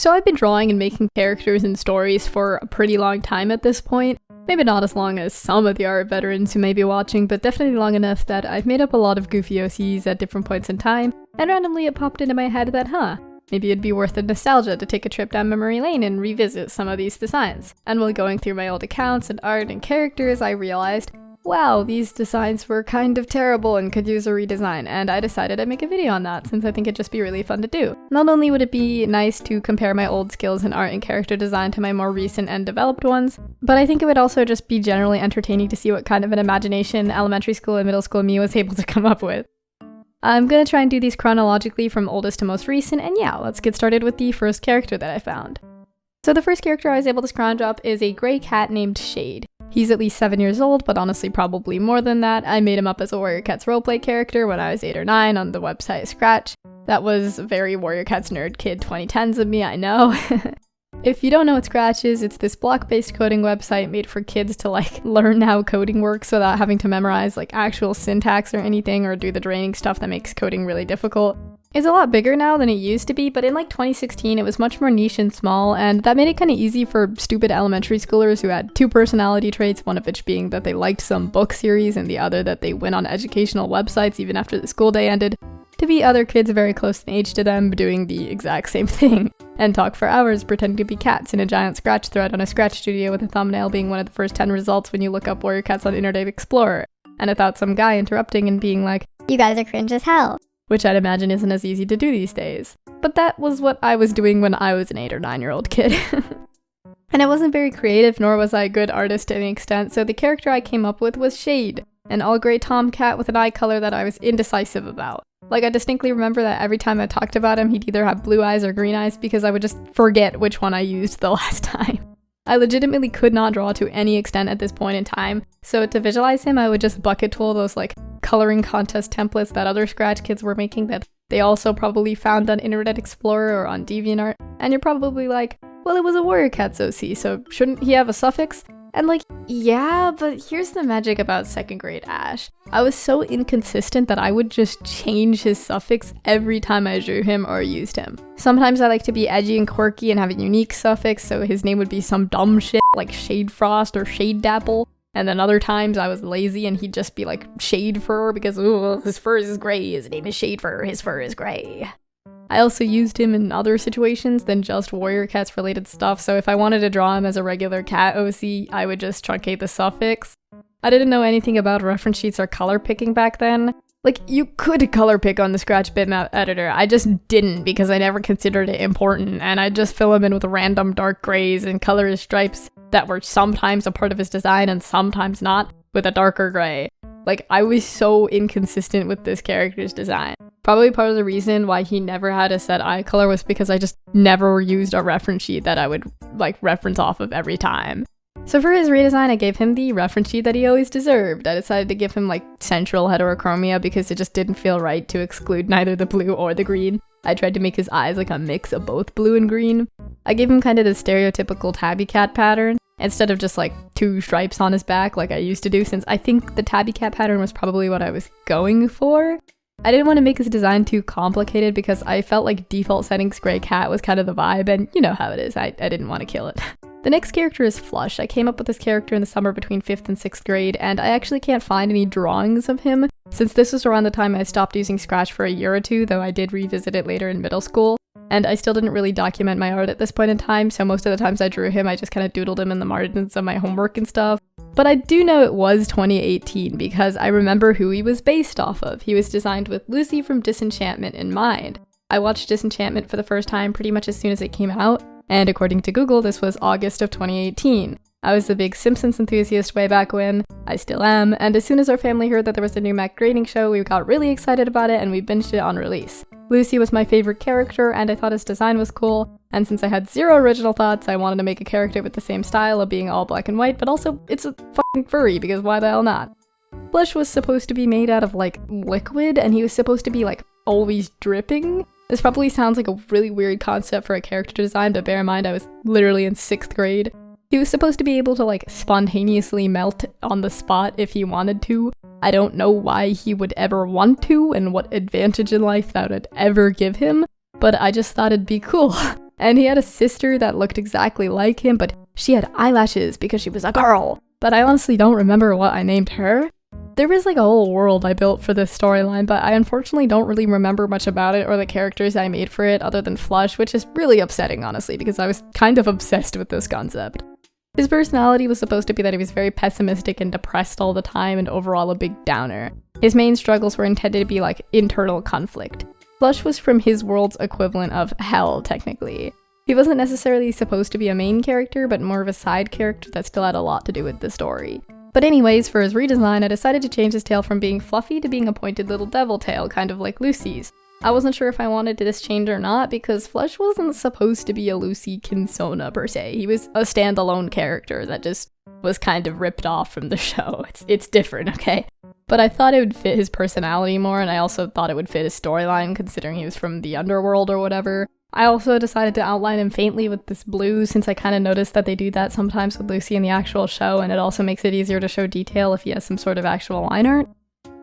So I've been drawing and making characters and stories for a pretty long time at this point. Maybe not as long as some of the art veterans who may be watching, but definitely long enough that I've made up a lot of goofy OCs at different points in time, and randomly it popped into my head that, maybe it'd be worth the nostalgia to take a trip down memory lane and revisit some of these designs. And while going through my old accounts and art and characters, I realized, wow, these designs were kind of terrible and could use a redesign, and I decided I'd make a video on that since I think it'd just be really fun to do. Not only would it be nice to compare my old skills in art and character design to my more recent and developed ones, but I think it would also just be generally entertaining to see what kind of an imagination elementary school and middle school me was able to come up with. I'm gonna try and do these chronologically from oldest to most recent, and yeah, let's get started with the first character that I found. So the first character I was able to scrounge up is a gray cat named Shade. He's at least 7 years old, but honestly probably more than that. I made him up as a Warrior Cats roleplay character when I was 8 or 9 on the website Scratch. That was very Warrior Cats nerd kid 2010s of me, I know. If you don't know what Scratch is, it's this block-based coding website made for kids to learn how coding works without having to memorize actual syntax or anything or do the draining stuff that makes coding really difficult. It's a lot bigger now than it used to be, but in 2016 it was much more niche and small, and that made it kind of easy for stupid elementary schoolers who had 2 personality traits, one of which being that they liked some book series and the other that they went on educational websites even after the school day ended, to be other kids very close in age to them doing the exact same thing, and talk for hours pretending to be cats in a giant Scratch thread on a Scratch studio with a thumbnail being one of the first 10 results when you look up Warrior Cats on Internet Explorer, and without some guy interrupting and being like, "You guys are cringe as hell." Which I'd imagine isn't as easy to do these days. But that was what I was doing when I was an 8 or 9-year-old kid. And I wasn't very creative, nor was I a good artist to any extent, so the character I came up with was Shade, an all-gray tomcat with an eye color that I was indecisive about. I distinctly remember that every time I talked about him, he'd either have blue eyes or green eyes because I would just forget which one I used the last time. I legitimately could not draw to any extent at this point in time, so to visualize him, I would just bucket tool those coloring contest templates that other Scratch kids were making that they also probably found on Internet Explorer or on DeviantArt, and you're probably like, well, it was a Warrior Cats OC, so shouldn't he have a suffix? And yeah, but here's the magic about 2nd grade Ash. I was so inconsistent that I would just change his suffix every time I drew him or used him. Sometimes I like to be edgy and quirky and have a unique suffix, so his name would be some dumb shit like Shade Frost or Shade Dapple. And then other times I was lazy and he'd just be Shade Fur because, ooh, his fur is gray, his name is Shade Fur, his fur is gray. I also used him in other situations than just Warrior Cats related stuff, so if I wanted to draw him as a regular cat OC, I would just truncate the suffix. I didn't know anything about reference sheets or color picking back then. You could color pick on the Scratch bitmap editor, I just didn't because I never considered it important, and I'd just fill him in with random dark grays and color his stripes that were sometimes a part of his design and sometimes not, with a darker gray. I was so inconsistent with this character's design. Probably part of the reason why he never had a set eye color was because I just never used a reference sheet that I would reference off of every time. So for his redesign, I gave him the reference sheet that he always deserved. I decided to give him central heterochromia because it just didn't feel right to exclude neither the blue or the green. I tried to make his eyes a mix of both blue and green. I gave him kind of the stereotypical tabby cat pattern instead of just 2 stripes on his back like I used to do, since I think the tabby cat pattern was probably what I was going for. I didn't want to make his design too complicated because I felt default settings gray cat was kind of the vibe, and you know how it is, I didn't want to kill it. The next character is Flush. I came up with this character in the summer between 5th and 6th grade, and I actually can't find any drawings of him, since this was around the time I stopped using Scratch for a year or 2, though I did revisit it later in middle school. And I still didn't really document my art at this point in time, so most of the times I drew him, I just kind of doodled him in the margins of my homework and stuff. But I do know it was 2018 because I remember who he was based off of. He was designed with Lucy from Disenchantment in mind. I watched Disenchantment for the first time pretty much as soon as it came out, and according to Google, this was August of 2018. I was a big Simpsons enthusiast way back when, I still am, and as soon as our family heard that there was a new Mac grading show, we got really excited about it and we binged it on release. Lucy was my favorite character, and I thought his design was cool, and since I had 0 original thoughts, I wanted to make a character with the same style of being all black and white, but also it's a fucking furry, because why the hell not? Flush was supposed to be made out of liquid, and he was supposed to be always dripping. This probably sounds like a really weird concept for a character design, but bear in mind I was literally in 6th grade. He was supposed to be able to spontaneously melt on the spot if he wanted to. I don't know why he would ever want to and what advantage in life that would ever give him, but I just thought it'd be cool. And he had a sister that looked exactly like him, but she had eyelashes because she was a girl. But I honestly don't remember what I named her. There was like a whole world I built for this storyline, but I unfortunately don't really remember much about it or the characters I made for it other than Flush, which is really upsetting, honestly, because I was kind of obsessed with this concept. His personality was supposed to be that he was very pessimistic and depressed all the time and overall a big downer. His main struggles were intended to be like internal conflict. Flush was from his world's equivalent of hell, technically. He wasn't necessarily supposed to be a main character, but more of a side character that still had a lot to do with the story. But anyways, for his redesign, I decided to change his tail from being fluffy to being a pointed little devil tail, kind of like Lucy's. I wasn't sure if I wanted this change or not, because Flush wasn't supposed to be a Lucy Kinsona per se. He was a standalone character that just was kind of ripped off from the show. It's different, okay? But I thought it would fit his personality more, and I also thought it would fit his storyline, considering he was from the underworld or whatever. I also decided to outline him faintly with this blue, since I kind of noticed that they do that sometimes with Lucy in the actual show, and it also makes it easier to show detail if he has some sort of actual line art.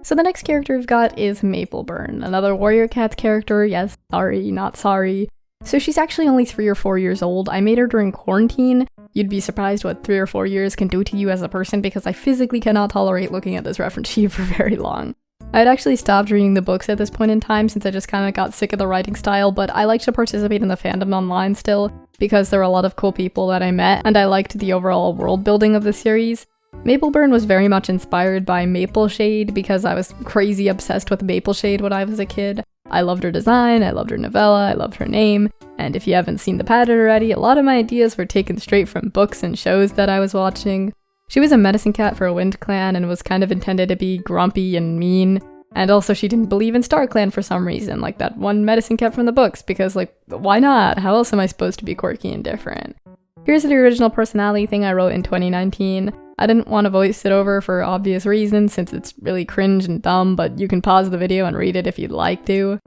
So the next character we've got is Maplebur, another Warrior Cats character. Yes, sorry, not sorry. So she's actually only 3 or 4 years old. I made her during quarantine. You'd be surprised what 3 or 4 years can do to you as a person, because I physically cannot tolerate looking at this reference sheet for very long. I had actually stopped reading the books at this point in time since I just kind of got sick of the writing style, but I like to participate in the fandom online still, because there were a lot of cool people that I met, and I liked the overall world building of the series. Maplebur was very much inspired by Mapleshade because I was crazy obsessed with Mapleshade when I was a kid. I loved her design, I loved her novella, I loved her name, and if you haven't seen the pattern already, a lot of my ideas were taken straight from books and shows that I was watching. She was a medicine cat for a Wind Clan and was kind of intended to be grumpy and mean, and also she didn't believe in Star Clan for some reason, like that one medicine cat from the books, because like, why not? How else am I supposed to be quirky and different? Here's the original personality thing I wrote in 2019. I didn't want to voice it over for obvious reasons since it's really cringe and dumb, but you can pause the video and read it if you'd like to.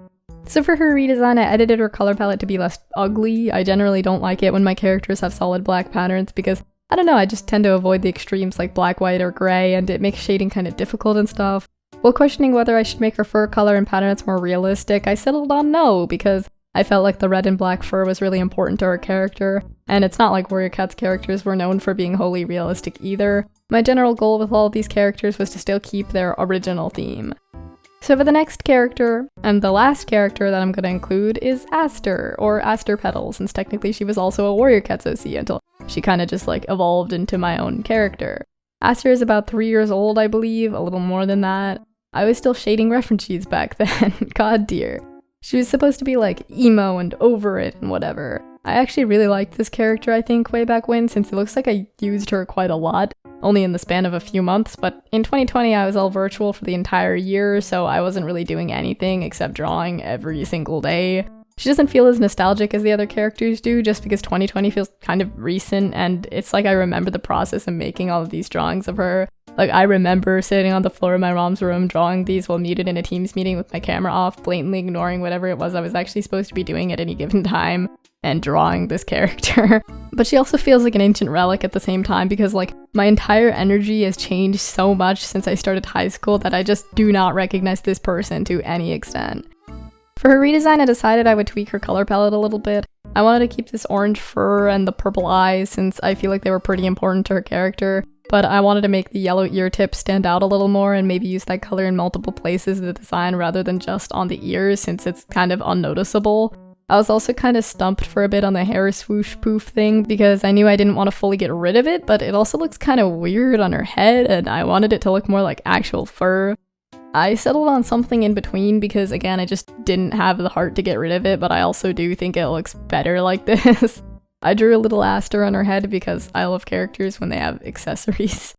So for her redesign, I edited her color palette to be less ugly. I generally don't like it when my characters have solid black patterns because, I don't know, I just tend to avoid the extremes like black, white, or gray, and it makes shading kind of difficult and stuff. While questioning whether I should make her fur color and patterns more realistic, I settled on no, because I felt like the red and black fur was really important to her character, and it's not like Warrior Cats characters were known for being wholly realistic either. My general goal with all of these characters was to still keep their original theme. So for the next character, and the last character that I'm going to include, is Aster, or Aster Petal, since technically she was also a Warrior Cats OC until she kind of just like evolved into my own character. Aster is about 3 years old, I believe, a little more than that. I was still shading reference sheets back then, god dear. She was supposed to be like emo and over it and whatever. I actually really liked this character, I think, way back when, since it looks like I used her quite a lot, only in the span of a few months, but in 2020 I was all virtual for the entire year, so I wasn't really doing anything except drawing every single day. She doesn't feel as nostalgic as the other characters do, just because 2020 feels kind of recent, and it's like I remember the process of making all of these drawings of her. Like, I remember sitting on the floor of my mom's room drawing these while muted in a Teams meeting with my camera off, blatantly ignoring whatever it was I was actually supposed to be doing at any given time, and drawing this character. But she also feels like an ancient relic at the same time because, like, my entire energy has changed so much since I started high school that I just do not recognize this person to any extent. For her redesign, I decided I would tweak her color palette a little bit. I wanted to keep this orange fur and the purple eyes since I feel like they were pretty important to her character, but I wanted to make the yellow ear tips stand out a little more and maybe use that color in multiple places in the design rather than just on the ears since it's kind of unnoticeable. I was also kind of stumped for a bit on the hair swoosh poof thing because I knew I didn't want to fully get rid of it, but it also looks kind of weird on her head and I wanted it to look more like actual fur. I settled on something in between because, again, I just didn't have the heart to get rid of it, but I also do think it looks better like this. I drew a little Aster on her head because I love characters when they have accessories.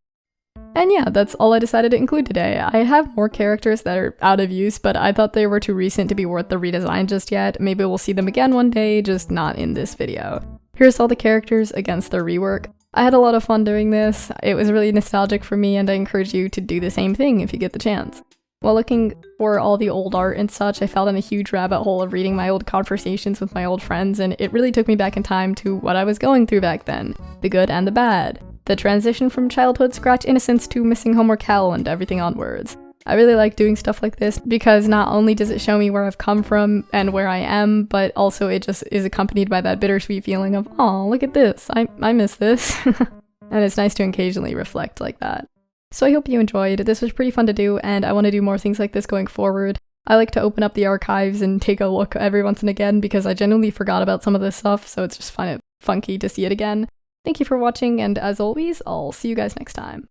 And yeah, that's all I decided to include today. I have more characters that are out of use, but I thought they were too recent to be worth the redesign just yet. Maybe we'll see them again one day, just not in this video. Here's all the characters against their rework. I had a lot of fun doing this. It was really nostalgic for me, and I encourage you to do the same thing if you get the chance. While looking for all the old art and such, I fell down a huge rabbit hole of reading my old conversations with my old friends, and it really took me back in time to what I was going through back then. The good and the bad. The transition from childhood scratch innocence to missing homework hell and everything onwards. I really like doing stuff like this because not only does it show me where I've come from and where I am, but also it just is accompanied by that bittersweet feeling of, oh, look at this, I miss this. And it's nice to occasionally reflect like that. So I hope you enjoyed. This was pretty fun to do, and I want to do more things like this going forward. I like to open up the archives and take a look every once and again because I genuinely forgot about some of this stuff, so it's just kind of funky to see it again. Thank you for watching, and as always, I'll see you guys next time.